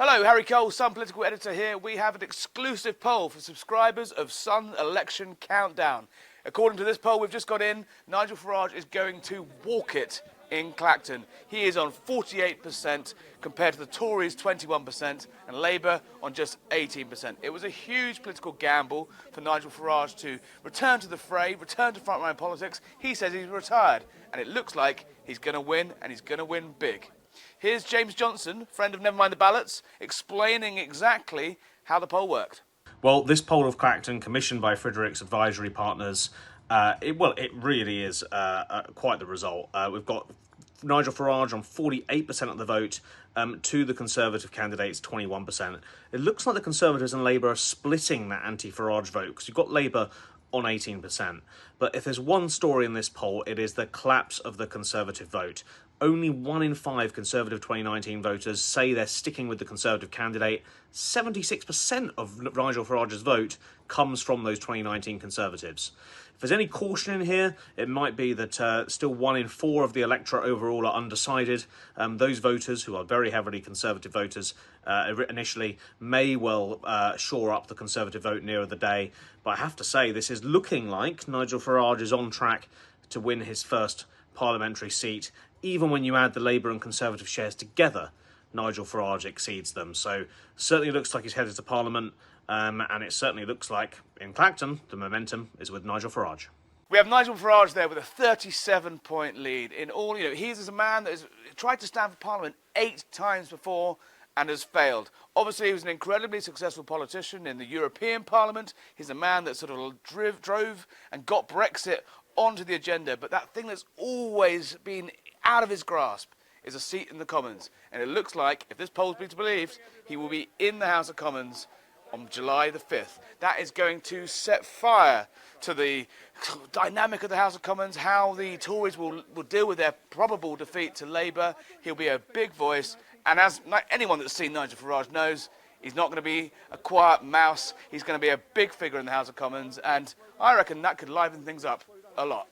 Hello, Harry Cole, Sun Political Editor here. We have an exclusive poll for subscribers of Sun Election Countdown. According to this poll we've just got in, Nigel Farage is going to walk it in Clacton. He is on 48% compared to the Tories' 21% and Labour on just 18%. It was a huge political gamble for Nigel Farage to return to the fray, return to frontline politics. He says he's retired and it looks like he's going to win, and he's going to win big. Here's James Johnson, friend of Mind The Ballots, explaining exactly how the poll worked. Well, this poll of Clacton, commissioned by Friedrich's Advisory Partners, it really is quite the result. We've got Nigel Farage on 48% of the vote, to the Conservative candidates 21%. It looks like the Conservatives and Labour are splitting that anti-Farage vote, because you've got Labour on 18%. But if there's one story in this poll, it is the collapse of the Conservative vote. Only 1 in 5 Conservative 2019 voters say they're sticking with the Conservative candidate. 76% of Nigel Farage's vote comes from those 2019 Conservatives. If there's any caution in here, it might be that still 1 in 4 of the electorate overall are undecided. Those voters, who are very heavily Conservative voters initially, may well shore up the Conservative vote nearer the day. But I have to say, this is looking like Nigel Farage is on track to win his first parliamentary seat. Even when you add the Labour and Conservative shares together, Nigel Farage exceeds them. So certainly looks like he's headed to Parliament, and it certainly looks like in Clacton the momentum is with Nigel Farage. We have Nigel Farage there with a 37-point lead. In all, he's a man that has tried to stand for Parliament 8 times before and has failed. Obviously, he was an incredibly successful politician in the European Parliament. He's a man that sort of drove and got Brexit onto the agenda, but that thing that's always been out of his grasp is a seat in the Commons. And it looks like, if this poll's been believed, he will be in the House of Commons on July the 5th. That is going to set fire to the dynamic of the House of Commons, how the Tories will deal with their probable defeat to Labour. He'll be a big voice, and as anyone that's seen Nigel Farage knows, he's not going to be a quiet mouse. He's going to be a big figure in the House of Commons, and I reckon that could liven things up a lot.